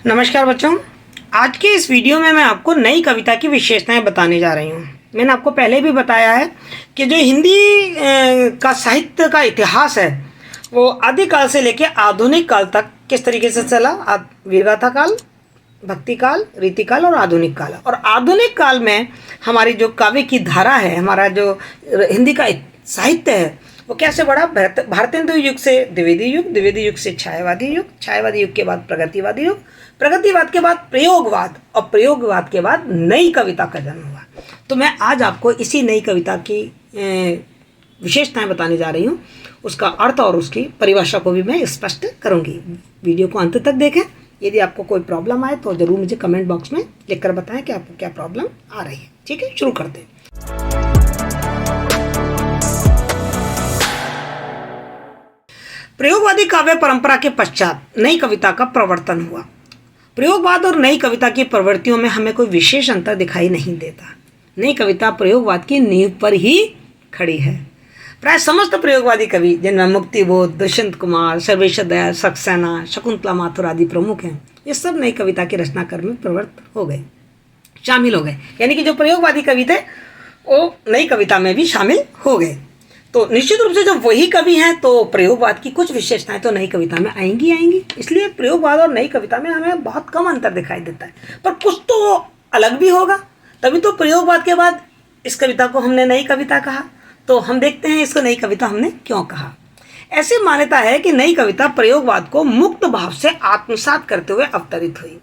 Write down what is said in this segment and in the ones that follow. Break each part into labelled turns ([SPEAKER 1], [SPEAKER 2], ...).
[SPEAKER 1] नमस्कार बच्चों, आज के इस वीडियो में मैं आपको नई कविता की विशेषताएं बताने जा रही हूँ। मैंने आपको पहले भी बताया है कि जो हिंदी का साहित्य का इतिहास है वो आदिकाल से लेकर आधुनिक काल तक किस तरीके से चला। वीरगाथा काल, भक्ति काल, रीति काल और आधुनिक काल। और आधुनिक काल में हमारी जो काव्य की धारा है, हमारा जो हिंदी का साहित्य है वो कैसे बढ़ा। भारतेंदु युग से द्विवेदी युग, द्विवेदी युग से छायावादी युग, छायावादी युग के बाद प्रगतिवादी युग, प्रगतिवाद के बाद प्रयोगवाद और प्रयोगवाद के बाद नई कविता का जन्म हुआ। तो मैं आज आपको इसी नई कविता की विशेषताएं बताने जा रही हूँ। उसका अर्थ और उसकी परिभाषा को भी मैं स्पष्ट करूँगी। वीडियो को अंत तक देखें। यदि आपको कोई प्रॉब्लम आए तो ज़रूर मुझे कमेंट बॉक्स में लिखकर बताएं कि आपको क्या प्रॉब्लम आ रही है। ठीक है, शुरू करते हैं। प्रयोगवादी काव्य परंपरा के पश्चात नई कविता का प्रवर्तन हुआ। प्रयोगवाद और नई कविता की प्रवृत्तियों में हमें कोई विशेष अंतर दिखाई नहीं देता। नई कविता प्रयोगवाद की नींव पर ही खड़ी है। प्राय समस्त प्रयोगवादी कवि, जिनमें मुक्तिबोध, दुष्यंत कुमार, सर्वेश्वर दयाल सक्सेना, शकुंतला माथुर आदि प्रमुख हैं, ये सब नई कविता की रचना कर्म में प्रवृत्त हो गए, शामिल हो गए। यानी कि जो प्रयोगवादी कवि थे वो नई कविता में भी शामिल हो गए। तो निश्चित रूप से जब वही कवि हैं तो प्रयोगवाद की कुछ विशेषताएं तो नई कविता में आएंगी। इसलिए प्रयोगवाद और नई कविता में हमें बहुत कम अंतर दिखाई देता है, पर कुछ तो अलग भी होगा। तभी तो प्रयोगवाद के बाद इस कविता को हमने नई कविता कहा। तो हम देखते हैं इसको नई कविता हमने क्यों कहा। ऐसी मान्यता है कि नई कविता प्रयोगवाद को मुक्त भाव से आत्मसात करते हुए अवतरित हुई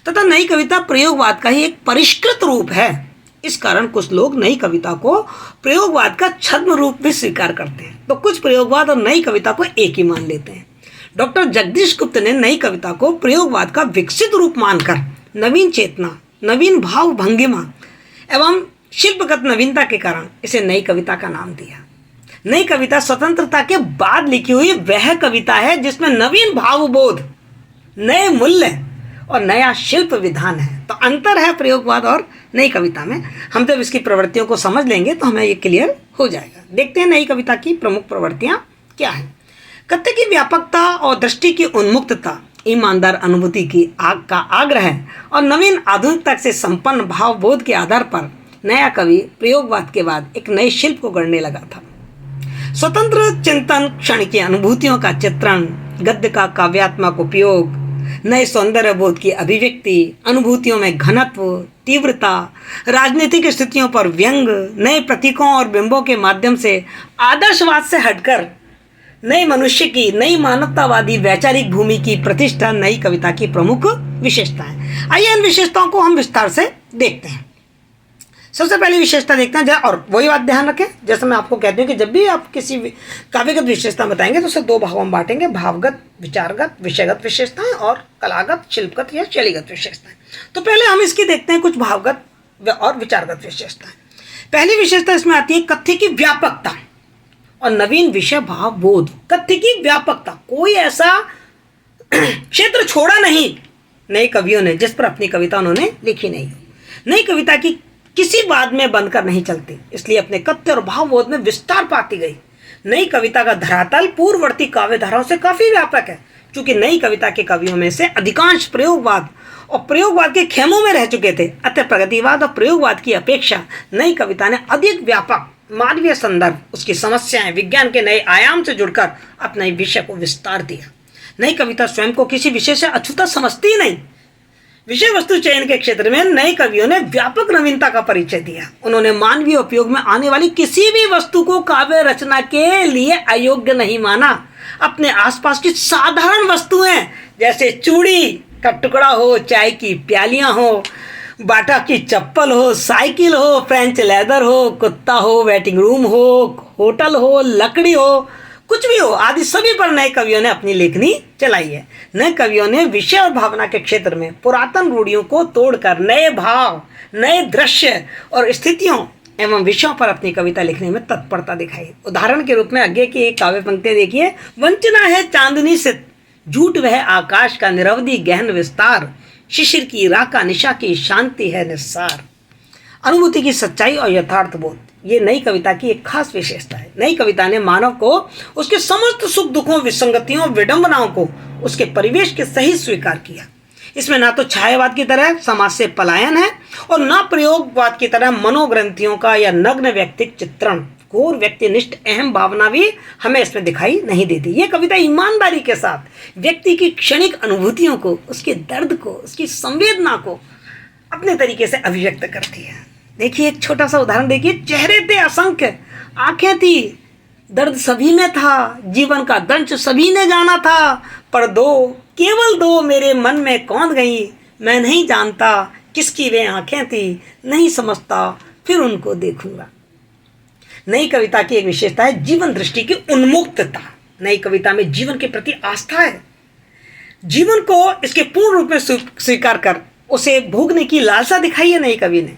[SPEAKER 1] तथा नई कविता प्रयोगवाद का ही एक परिष्कृत रूप है। इस कारण कुछ लोग नई कविता को प्रयोगवाद का छद्म रूप भी स्वीकार करते हैं, तो कुछ प्रयोगवाद और नई कविता को एक ही मान लेते हैं। डॉक्टर जगदीश गुप्त ने नई कविता को प्रयोगवाद का विकसित रूप मानकर नवीन चेतना, नवीन भाव भंगिमा एवं शिल्पगत नवीनता के कारण इसे नई कविता का नाम दिया। नई कविता स्वतंत्रता के बाद लिखी हुई वह कविता है जिसमें नवीन भावबोध, नए मूल्य और नया शिल्प विधान है। तो अंतर है प्रयोगवाद और नई कविता में। हम जब इसकी प्रवृत्तियों को समझ लेंगे तो हमें ये क्लियर हो जाएगा। देखते हैं नई कविता की प्रमुख प्रवृत्तियां क्या है। कथ्य की व्यापकता और दृष्टि की उन्मुक्तता, ईमानदार अनुभूति की आग का आग्रह और नवीन आधुनिकता से संपन्न भावबोध के आधार पर नया कवि प्रयोगवाद के बाद एक नए शिल्प को गढ़ने लगा था। स्वतंत्र चिंतन, क्षण की अनुभूतियों का चित्रण, गद्य का काव्यात्मक उपयोग, नए सौंदर्य बोध की अभिव्यक्ति, अनुभूतियों में घनत्व, तीव्रता, राजनीतिक स्थितियों पर व्यंग, नए प्रतीकों और बिंबों के माध्यम से आदर्शवाद से हटकर नए मनुष्य की, नई मानवतावादी वैचारिक भूमि की प्रतिष्ठा नई कविता की प्रमुख विशेषताएं। आइए इन विशेषताओं को हम विस्तार से देखते हैं। सबसे पहली विशेषता देखते हैं, और वही बात ध्यान रखें, जैसे मैं आपको कहती हूँ कि जब भी आप किसी काव्यगत विशेषता बताएंगे तो उसे दो भागों में बांटेंगे, भावगत, विचारगत, विषयगत विशेषताएं और कलागत, शिल्पगत या शैलीगत विशेषताएं। तो पहले हम इसकी देखते हैं कुछ भावगत और विचारगत विशेषताएं। पहली विशेषता इसमें आती है कथ्य की व्यापकता और नवीन विषय भाव बोध। कथ्य की व्यापकता, कोई ऐसा क्षेत्र छोड़ा नहीं नए कवियों ने जिस पर अपनी कविता उन्होंने लिखी नहीं। नई कविता की किसी बात में बनकर नहीं चलती, इसलिए अपने कथ्य और भावबोध में विस्तार पाती गई। नई कविता का धरातल पूर्ववर्ती काव्य धाराओं से काफी व्यापक है, क्योंकि नई कविता के कवियों में से अधिकांश प्रयोगवाद और प्रयोगवाद के खेमों में रह चुके थे। अतः प्रगतिवाद और प्रयोगवाद की अपेक्षा नई कविता ने अधिक व्यापक मानवीय संदर्भ, उसकी समस्याएं, विज्ञान के नए आयाम से जुड़कर अपने विषय को विस्तार दिया। नई कविता स्वयं को किसी विषय से अछूता समझती ही नहीं। विषय वस्तु चयन के क्षेत्र में नए कवियों ने व्यापक नवीनता का परिचय दिया। उन्होंने मानवीय उपयोग में आने वाली किसी भी वस्तु को काव्य रचना के लिए अयोग्य नहीं माना। अपने आसपास की साधारण वस्तुएं, जैसे चूड़ी का टुकड़ा हो, चाय की प्यालियां हो, बाटा की चप्पल हो, साइकिल हो, फ्रेंच लेदर हो, कुत्ता हो, वेटिंग रूम हो, होटल हो, लकड़ी हो, कुछ भी हो आदि सभी पर नए कवियों ने अपनी लेखनी चलाई है। नए कवियों ने विषय और भावना के क्षेत्र में पुरातन रूढ़ियों को तोड़कर नए भाव, नए दृश्य और स्थितियों एवं विषयों पर अपनी कविता लिखने में तत्परता दिखाई। उदाहरण के रूप में आगे की एक काव्य पंक्ति देखिए। वंचना है चांदनी से, झूठ वह आकाश का निरवधि गहन विस्तार, शिशिर की राका निशा की शांति है निस्सार। अनुभूति की सच्चाई और यथार्थ बोध, ये नई कविता की एक खास विशेषता है। नई कविता ने मानव को उसके समस्त सुख दुखों, विसंगतियों, विडंबनाओं को उसके परिवेश के सही स्वीकार किया। इसमें ना तो छायावाद की तरह समाज से पलायन है और ना प्रयोगवाद की तरह मनोग्रंथियों का या नग्न व्यक्तिक चित्रण। घोर व्यक्तिनिष्ठ अहम भावना भी हमें इसमें दिखाई नहीं देती। ये कविता ईमानदारी के साथ व्यक्ति की क्षणिक अनुभूतियों को, उसके दर्द को, उसकी संवेदना को अपने तरीके से अभिव्यक्त करती है। देखिए एक छोटा सा उदाहरण देखिए। चेहरे थे असंख्य, आंखें थी, दर्द सभी में था, जीवन का दंश सभी ने जाना था, पर केवल दो मेरे मन में कौन गई, मैं नहीं जानता किसकी वे आंखें थी, नहीं समझता फिर उनको देखूंगा। नई कविता की एक विशेषता है जीवन दृष्टि की उन्मुक्तता। नई कविता में जीवन के प्रति आस्था है। जीवन को इसके पूर्ण रूप में स्वीकार कर उसे भोगने की लालसा दिखाई है नई कवि ने।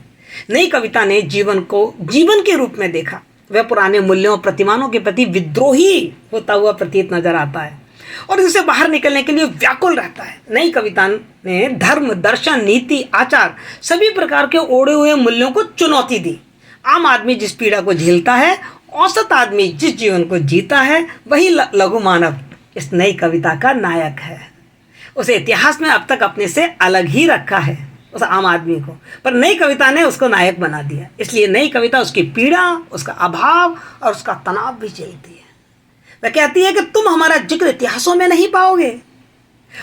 [SPEAKER 1] नई कविता ने जीवन को जीवन के रूप में देखा। वह पुराने मूल्यों प्रतिमानों के प्रति विद्रोही होता हुआ प्रतीत नजर आता है और इससे बाहर निकलने के लिए व्याकुल रहता है। नई कविता ने धर्म, दर्शन, नीति, आचार सभी प्रकार के ओढ़े हुए मूल्यों को चुनौती दी। आम आदमी जिस पीड़ा को झेलता है, औसत आदमी जिस जीवन को जीता है, वही लघु मानव इस नई कविता का नायक है। उसे इतिहास में अब तक अपने से अलग ही रखा है उस आम आदमी को, पर नई कविता ने उसको नायक बना दिया। इसलिए नई कविता उसकी पीड़ा, उसका अभाव और उसका तनाव भी झेलती है। वह कहती है कि तुम हमारा जिक्र इतिहासों में नहीं पाओगे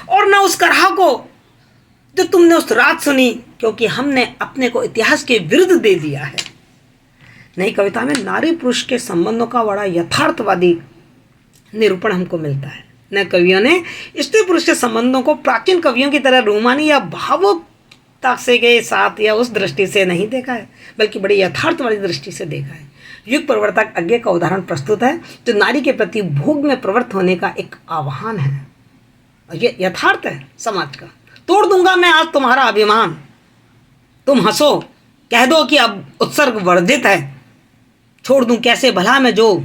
[SPEAKER 1] और न उस करहा को जो तुमने उस रात सुनी, क्योंकि हमने अपने को इतिहास के विरुद्ध दे दिया है। नई कविता में नारी पुरुष के संबंधों का बड़ा यथार्थवादी निरूपण हमको मिलता है। नए कवियों ने स्त्री पुरुष के संबंधों को प्राचीन कवियों की तरह रोमानी या भावुकता से के साथ या उस दृष्टि से नहीं देखा है, बल्कि बड़ी यथार्थवादी दृष्टि से देखा है। युग प्रवर्तक अज्ञे का उदाहरण प्रस्तुत है जो नारी के प्रति भोग में प्रवृत्त होने का एक आह्वान है और ये यथार्थ है समाज का। तोड़ दूंगा मैं आज तुम्हारा अभिमान, तुम हंसो, कह दो कि अब उत्सर्ग वर्धित है, छोड़ दूं कैसे भला मैं जो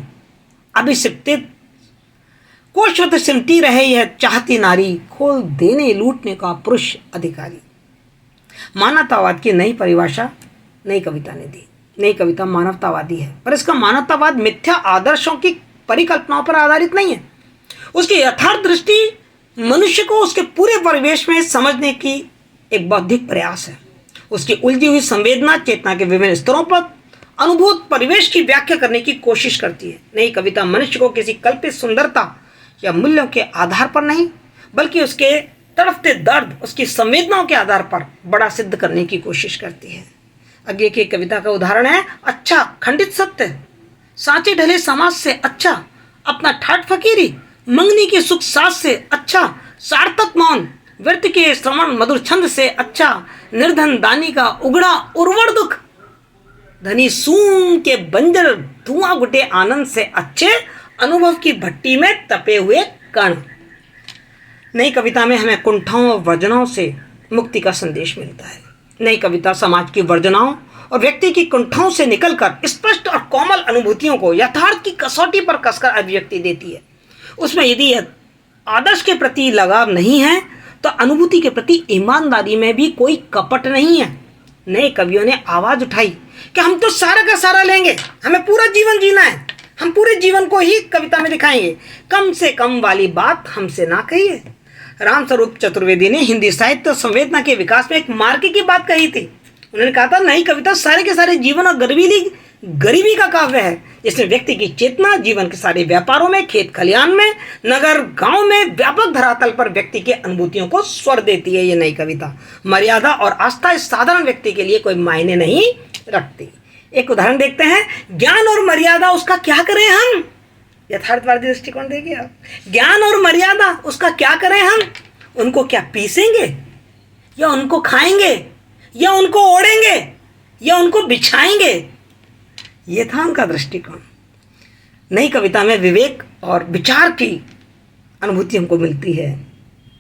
[SPEAKER 1] अभिषिक्तित, कोशवत सिमटी रहे यह चाहती नारी, खोल देने लूटने का पुरुष अधिकारी। मानवतावाद की नई परिभाषा नई कविता ने दी। नई कविता मानवतावादी है, पर इसका मानवतावाद मिथ्या आदर्शों की परिकल्पनाओं पर आधारित नहीं है। उसकी यथार्थ दृष्टि मनुष्य को उसके पूरे परिवेश में समझने की एक बौद्धिक प्रयास है। उसकी उलझी हुई संवेदना चेतना के विभिन्न स्तरों पर अनुभूत परिवेश की व्याख्या करने की कोशिश करती है। नई कविता मनुष्य को किसी कल्पित सुंदरता या मूल्यों के आधार पर नहीं, बल्कि उसके तड़पते दर्द, उसकी संवेदनाओं के आधार पर बड़ा सिद्ध करने की कोशिश करती है। आगे की कविता का उदाहरण है अच्छा खंडित सत्य, सांचे ढले समाज से अच्छा, अपना ठाट फकीरी, मंगनी के सुख सास से अच्छा, सार्थक मौन, व्यर्थ के श्रवण मधुर छंद से अच्छा, निर्धन दानी का उगड़ा उर्वर दुख, धनी सूम के बंजर धुआं गुटे आनंद से अच्छे, अनुभव की भट्टी में तपे हुए कण। नई कविता में हमें कुंठाओं और वर्जनाओं से मुक्ति का संदेश मिलता है। नई कविता समाज की वर्जनाओं और व्यक्ति की कुंठाओं से निकलकर स्पष्ट और कोमल अनुभूतियों को यथार्थ की कसौटी पर कसकर अभिव्यक्ति देती है। उसमें यदि आदर्श के प्रति लगाव नहीं है तो अनुभूति के प्रति ईमानदारी में भी कोई कपट नहीं है। नए कवियों ने आवाज उठाई कि हम तो सारा का सारा लेंगे, हमें पूरा जीवन जीना है, हम पूरे जीवन को ही कविता में दिखाएंगे, कम से कम वाली बात हमसे ना कहिए। रामस्वरूप चतुर्वेदी ने हिंदी साहित्य और संवेदना के विकास में एक मार्ग की बात कही थी। उन्होंने कहा था नई कविता सारे के सारे जीवन और गरीबी का काव्य है, जिसमें व्यक्ति की चेतना जीवन के सारे व्यापारों में, खेत खलियान में, नगर गांव में, व्यापक धरातल पर व्यक्ति के अनुभूतियों को स्वर देती है। ये नई कविता मर्यादा और आस्था इस साधारण व्यक्ति के लिए कोई मायने नहीं रखती। एक उदाहरण देखते हैं, ज्ञान और मर्यादा उसका क्या करें हम। यथार्थवादी दृष्टिकोण देखिए आप, ज्ञान और मर्यादा उसका क्या करें हम, उनको क्या पीसेंगे या उनको खाएंगे या उनको ओढ़ेंगे या उनको बिछाएंगे। ये था उनका दृष्टिकोण। नई कविता में विवेक और विचार की अनुभूति हमको मिलती है।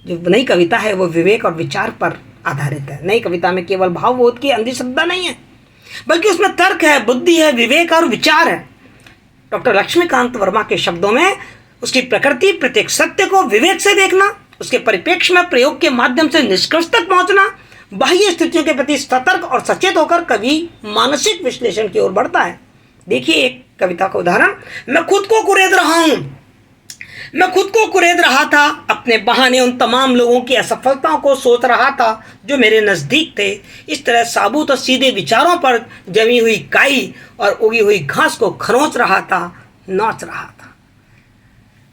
[SPEAKER 1] जो नई कविता है वो विवेक और विचार पर आधारित है। नई कविता में केवल भावबोध की अंधश्रद्धा नहीं है, बल्कि उसमें तर्क है, बुद्धि है, विवेक और विचार है। डॉक्टर लक्ष्मीकांत वर्मा के शब्दों में उसकी प्रकृति प्रत्येक सत्य को विवेक से देखना, उसके परिप्रेक्ष्य में प्रयोग के माध्यम से निष्कर्ष तक पहुंचना, बाह्य स्थितियों के प्रति सतर्क और सचेत होकर कवि मानसिक विश्लेषण की ओर बढ़ता है। देखिए एक कविता का उदाहरण, मैं खुद को कुरेद रहा हूं, मैं खुद को कुरेद रहा था, अपने बहाने उन तमाम लोगों की असफलताओं को सोच रहा था जो मेरे नज़दीक थे। इस तरह साबुत और सीधे विचारों पर जमी हुई काई और उगी हुई घास को खरोंच रहा था, नाच रहा था।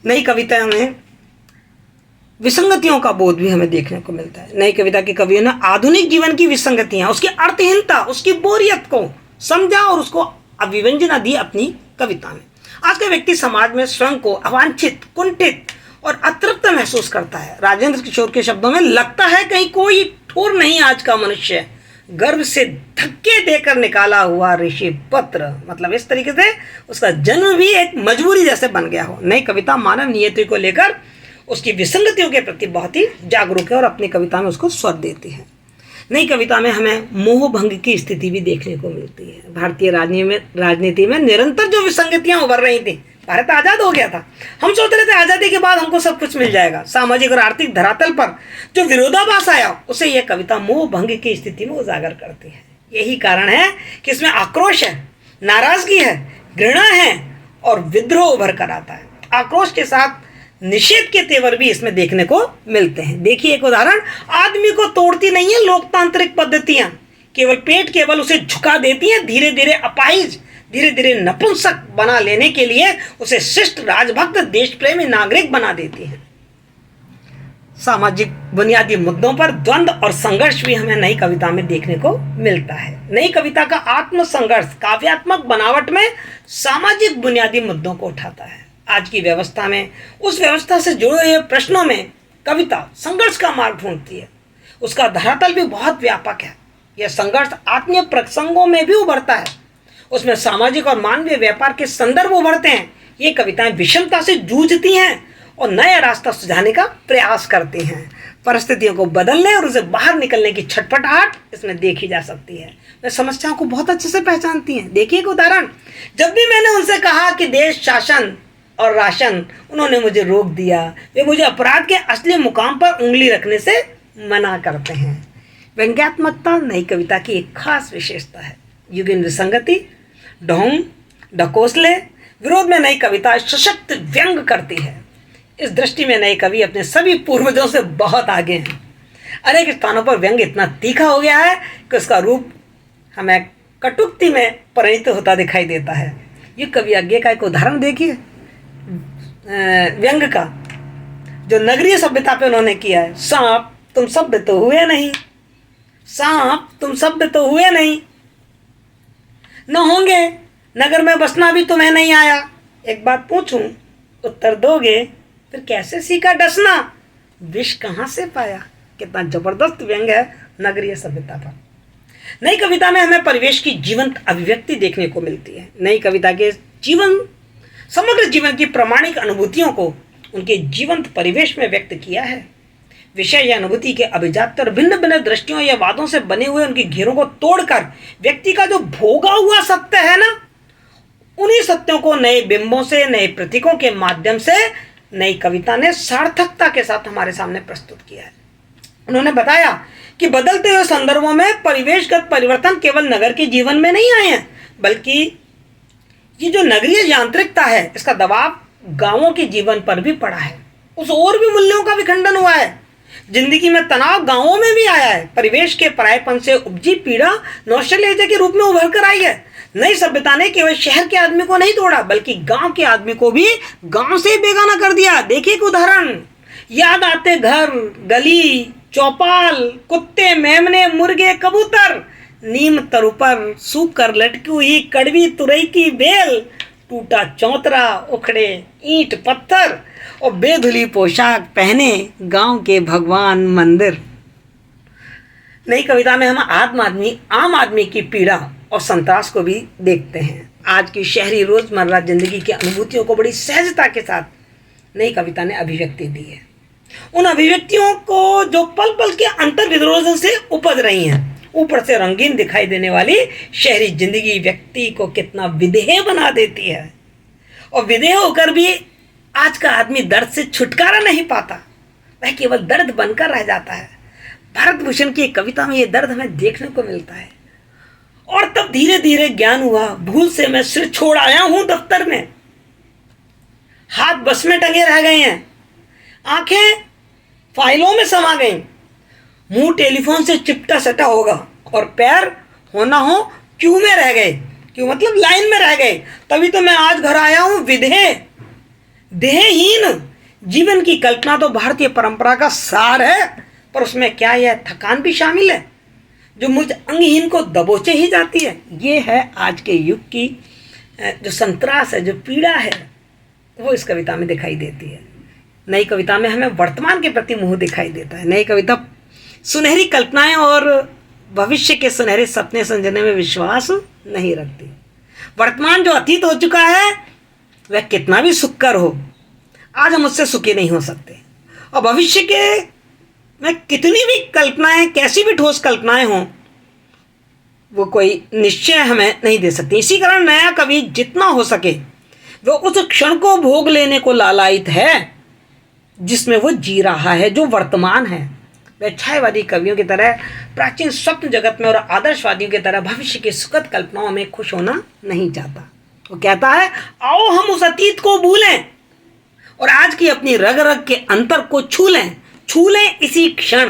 [SPEAKER 1] नई कविता में विसंगतियों का बोध भी हमें देखने को मिलता है। नई कविता के कवियों ने आधुनिक जीवन की विसंगतियां, उसकी अर्थहीनता, उसकी बोरियत को समझा और उसको अभिव्यंजना दी अपनी कविता में। आज का व्यक्ति समाज में स्वयं को अवांछित, कुंठित और अतृप्त महसूस करता है। राजेंद्र किशोर के शब्दों में, लगता है कहीं कोई ठोर नहीं आज का मनुष्य, गर्भ से धक्के देकर निकाला हुआ ऋषि पत्र। मतलब इस तरीके से उसका जन्म भी एक मजबूरी जैसे बन गया हो। नई कविता मानव नियति को लेकर उसकी विसंगतियों के प्रति बहुत ही जागरूक है और अपनी कविता में उसको स्वर देती है। नई कविता में हमें मोह भंग की स्थिति भी देखने को मिलती है। भारतीय राजनीति में निरंतर जो विसंगतियां उभर रही थी, भारत आज़ाद हो गया था, हम सोच रहे थे आज़ादी के बाद हमको सब कुछ मिल जाएगा। सामाजिक और आर्थिक धरातल पर जो विरोधाभास आया, उसे यह कविता मोह भंग की स्थिति में उजागर करती है। यही कारण है कि इसमें आक्रोश है, नाराजगी है, घृणा है और विद्रोह उभर कर आता है। आक्रोश के साथ निषेध के तेवर भी इसमें देखने को मिलते हैं। देखिए एक उदाहरण, आदमी को तोड़ती नहीं है लोकतांत्रिक पद्धतियां, केवल उसे झुका देती हैं। धीरे धीरे अपाहिज, धीरे धीरे नपुंसक बना लेने के लिए उसे शिष्ट, राजभक्त, देश प्रेमी नागरिक बना देती हैं। सामाजिक बुनियादी मुद्दों पर द्वंद्व और संघर्ष भी हमें नई कविता में देखने को मिलता है। नई कविता का आत्मसंघर्ष काव्यात्मक बनावट में सामाजिक बुनियादी मुद्दों को उठाता है। आज की व्यवस्था में, उस व्यवस्था से जुड़े हुए प्रश्नों में कविता संघर्ष का मार्ग ढूंढती है। उसका धरातल भी बहुत व्यापक है। यह संघर्ष आत्मीय प्रसंगों में भी उभरता है। उसमें सामाजिक और मानवीय व्यापार के संदर्भ उभरते हैं। ये कविताएं विषमता से जूझती हैं और नया रास्ता सुझाने का प्रयास करती हैं। परिस्थितियों को बदलने और उसे बाहर निकलने की छटपटाहट इसमें देखी जा सकती है। वे समस्याओं को बहुत अच्छे से पहचानती हैं। देखिए एक उदाहरण, जब भी मैंने उनसे कहा कि देश शासन और राशन, उन्होंने मुझे रोक दिया। वे मुझे अपराध के असली मुकाम पर उंगली रखने से मना करते हैं। व्यंग्यात्मकता नई कविता की एक खास विशेषता है। युगीन विसंगति, ढोंग, ढकोसले, विरोध में नई कविता सशक्त व्यंग करती है। इस दृष्टि में नए कवि अपने सभी पूर्वजों से बहुत आगे हैं। अनेक स्थानों पर व्यंग इतना तीखा हो गया है कि उसका रूप हमें कटुक्ति में परिणत होता दिखाई देता है। ये कवि आगे का एक उदाहरण देखिए व्यंग का, जो नगरीय सभ्यता पे उन्होंने किया है। सांप तुम सभ्य तो हुए नहीं, सांप तुम सभ्य तो हुए नहीं, न होंगे नगर में बसना भी तुम्हें नहीं आया। एक बात पूछूं, उत्तर दोगे, फिर कैसे सीखा डसना, विष कहाँ से पाया। कितना जबरदस्त व्यंग है नगरीय सभ्यता पर। नई कविता में हमें परिवेश की जीवंत अभिव्यक्ति देखने को मिलती है। नई कविता के समग्र जीवन की प्रामाणिक अनुभूतियों को उनके जीवंत परिवेश में व्यक्त किया है। विषय या अनुभूति के अभिजात और भिन्न भिन्न दृष्टियों या वादों से बने हुए उनके घेरों को तोड़कर व्यक्ति का जो भोगा हुआ सत्य है ना, उन्हीं सत्यों को नए बिंबों से, नए प्रतीकों के माध्यम से नई कविता ने सार्थकता के साथ हमारे सामने प्रस्तुत किया है। उन्होंने बताया कि बदलते हुए संदर्भों में परिवेशगत परिवर्तन केवल नगर के जीवन में नहीं आए हैं, बल्कि ये जो नगरीय यांत्रिकता है, इसका दबाव गांवों के जीवन पर भी पड़ा है। उस और भी मूल्यों का विखंडन हुआ है। जिंदगी में तनाव गांवों में भी आया है। परिवेश के परायपन से उपजी पीड़ा नौशलेजा के रूप में उभर कर आई है। नई सभ्यता ने केवल शहर के आदमी को नहीं तोड़ा, बल्कि गांव के आदमी को भी गांव से बेगाना कर दिया। देखिए एक उदाहरण, याद आते घर, गली, चौपाल, कुत्ते, मेमने, मुर्गे, कबूतर, नीम तरु पर सूख कर लटकी हुई कड़वी तुरई की बेल, टूटा चौतरा, उखड़े ईंट पत्थर और बेधुली पोशाक पहने गांव के भगवान मंदिर। नई कविता में हम आम आदमी की पीड़ा और संतास को भी देखते हैं। आज की शहरी रोजमर्रा जिंदगी की अनुभूतियों को बड़ी सहजता के साथ नई कविता ने अभिव्यक्ति दी है। उन अभिव्यक्तियों को जो पल पल के अंतर विरोधों से उपज रही हैं, ऊपर से रंगीन दिखाई देने वाली शहरी जिंदगी व्यक्ति को कितना विदेह बना देती है। और विदेह होकर भी आज का आदमी दर्द से छुटकारा नहीं पाता, वह केवल दर्द बनकर रह जाता है। भारत भूषण की एक कविता में ये दर्द हमें देखने को मिलता है। और तब धीरे धीरे ज्ञान हुआ, भूल से मैं सिर छोड़ आया हूं दफ्तर में। हाथ बस में टंगे रह गए हैं, आंखें फाइलों में समा गई, मुंह टेलीफोन से चिपटा सटा होगा और पैर होना हो क्यू में रह गए। क्यों मतलब लाइन में रह गए। तभी तो मैं आज घर आया हूं विधेय देहहीन। जीवन की कल्पना तो भारतीय परंपरा का सार है, पर उसमें क्या यह थकान भी शामिल है जो मुझ अंगहीन को दबोचे ही जाती है। ये है आज के युग की जो संतरास है, जो पीड़ा है, वो इस कविता में दिखाई देती है। नई कविता में हमें वर्तमान के प्रति मोह दिखाई देता है। नई कविता सुनहरी कल्पनाएं और भविष्य के सुनहरे सपने संजने में विश्वास नहीं रखती। वर्तमान जो अतीत हो चुका है वह कितना भी सुखकर हो, आज हम उससे सुखी नहीं हो सकते। और भविष्य के में कितनी भी कल्पनाएं, कैसी भी ठोस कल्पनाएं हों, वो कोई निश्चय हमें नहीं दे सकती। इसी कारण नया कवि जितना हो सके वो उस क्षण को भोग लेने को लालायित है जिसमें वो जी रहा है, जो वर्तमान है। वह छायावादी कवियों की तरह प्राचीन स्वप्न जगत में और आदर्शवादियों की तरह भविष्य की सुखद कल्पनाओं में खुश होना नहीं चाहता। वो कहता है आओ हम उस अतीत को भूलें और आज की अपनी रग रग के अंतर को छू लें इसी क्षण।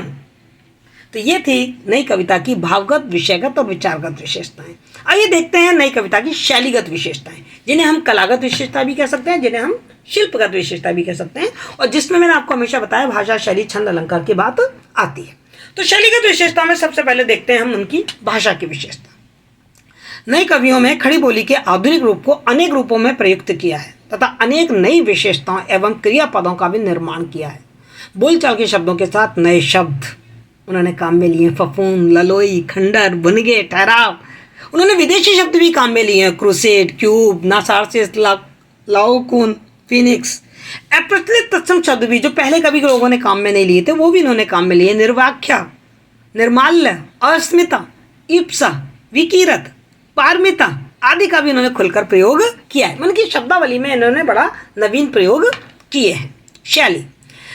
[SPEAKER 1] तो ये थी नई कविता की भावगत, विषयगत और विचारगत विशेषताएं। आइए देखते हैं नई कविता की शैलीगत विशेषताएं, जिन्हें हम कलागत विशेषता भी कह सकते हैं, जिन्हें हम शिल्पगत विशेषता भी कह सकते हैं, और जिसमें मैंने आपको हमेशा बताया भाषा, शैली, छंद, अलंकार की बात आती है। तो शैलीगत विशेषता में सबसे पहले देखते हैं हम उनकी भाषा की विशेषता। नए कवियों में खड़ी बोली के आधुनिक रूप को अनेक रूपों में प्रयुक्त किया है तथा अनेक नई विशेषताओं एवं क्रियापदों का भी निर्माण किया है। बोलचाल के शब्दों के साथ नए शब्द उन्होंने काम में लिए। फफूंद, ललोई, खंडर, बुनगे, ठहराव। उन्होंने विदेशी शब्द भी काम में लिए हैं। Crusade, cube, narcissus, Laocoon, phoenix. अप्रचलित तत्सम शब्द भी जो पहले कभी के लोगों ने काम में नहीं लिए थे, वो भी इन्होंने काम में लिए। निर्वाख्या, निर्माल्य, अस्मिता, इप्सा, विकीरत, पारमिता आदि का भी इन्होंने खुलकर प्रयोग किया है। मतलब कि शब्दावली में इन्होंने बड़ा नवीन प्रयोग किए हैं। शैली।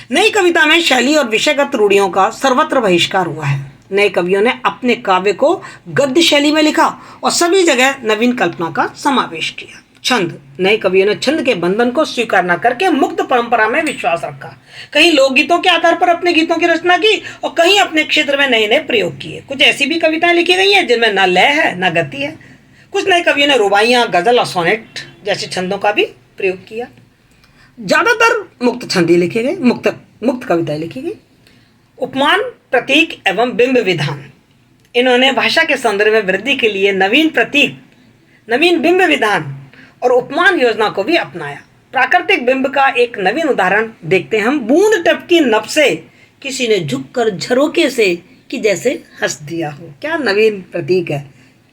[SPEAKER 1] नई कविता में शैली और विषयगत रूढ़ियों का सर्वत्र बहिष्कार हुआ है। नए कवियों ने अपने काव्य को गद्य शैली में लिखा और सभी जगह नवीन कल्पना का समावेश किया। छंद। नए कवियों ने छंद के बंधन को स्वीकार न करके मुक्त परंपरा में विश्वास रखा। कहीं लोकगीतों के आधार पर अपने गीतों की रचना की और कहीं अपने क्षेत्र में नए नए प्रयोग किए। कुछ ऐसी भी कविताएं लिखी गई हैं जिनमें न लय है न गति है। कुछ नए कवियों ने रुबाइयाँ, गजल और सोनेट जैसे छंदों का भी प्रयोग किया। ज़्यादातर मुक्त छंदी लिखे गए, मुक्त कविताएं लिखी गई। उपमान, प्रतीक एवं बिंब विधान। इन्होंने भाषा के सौंदर्य में वृद्धि के लिए नवीन प्रतीक, नवीन बिंब विधान और उपमान योजना को भी अपनाया। प्राकृतिक बिंब का एक नवीन उदाहरण देखते हैं हम। बूंद टपकी नभ से किसी ने झुककर झरोके से कि जैसे हंस दिया हो। क्या नवीन प्रतीक है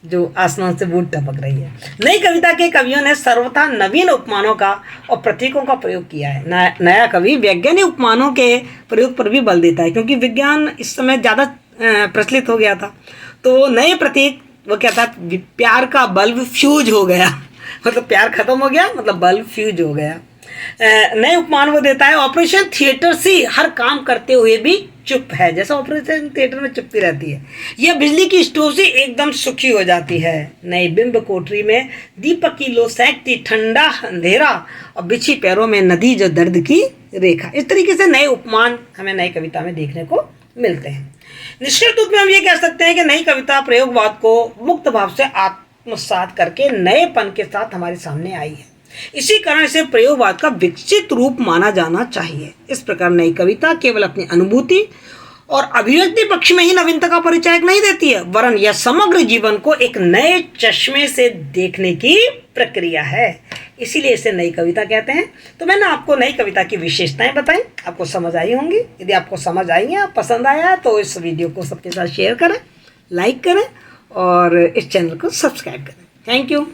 [SPEAKER 1] जो आसमान से बूंद टपक रही है। नई कविता के कवियों ने सर्वथा नवीन उपमानों का और प्रतीकों का प्रयोग किया है। नया कवि वैज्ञानिक उपमानों के प्रयोग पर भी बल देता है, क्योंकि विज्ञान इस समय ज़्यादा प्रचलित हो गया था। तो नए प्रतीक, वो कहता है प्यार का बल्ब फ्यूज हो गया, मतलब प्यार खत्म हो गया, मतलब बल्ब फ्यूज हो गया। नए उपमान वो देता है ऑपरेशन थिएटर सी हर काम करते हुए भी चुप है, जैसा ऑपरेशन थिएटर में चुप्पी रहती है। यह बिजली की स्टोव से एकदम सुखी हो जाती है। नई बिंब कोठरी में दीपक की लो सेंकती, ठंडा अंधेरा और बिछी पैरों में नदी जो दर्द की रेखा। इस तरीके से नए उपमान हमें नई कविता में देखने को मिलते हैं। निश्चित रूप में हम ये कह सकते हैं कि नई कविता प्रयोगवाद को मुक्त भाव से आत्मसात करके नएपन के साथ हमारे सामने आई है। इसी कारण इसे प्रयोगवाद का विकसित रूप माना जाना चाहिए। इस प्रकार नई कविता केवल अपनी अनुभूति और अभिव्यक्ति पक्ष में ही नवीनता का परिचय नहीं देती है, वरन यह समग्र जीवन को एक नए चश्मे से देखने की प्रक्रिया है। इसीलिए इसे नई कविता कहते हैं। तो मैंने आपको नई कविता की विशेषताएं बताई, आपको समझ आई होंगी। यदि आपको समझ आई है, पसंद आया, तो इस वीडियो को सबके साथ शेयर करें, लाइक करें और इस चैनल को सब्सक्राइब करें। Thank you.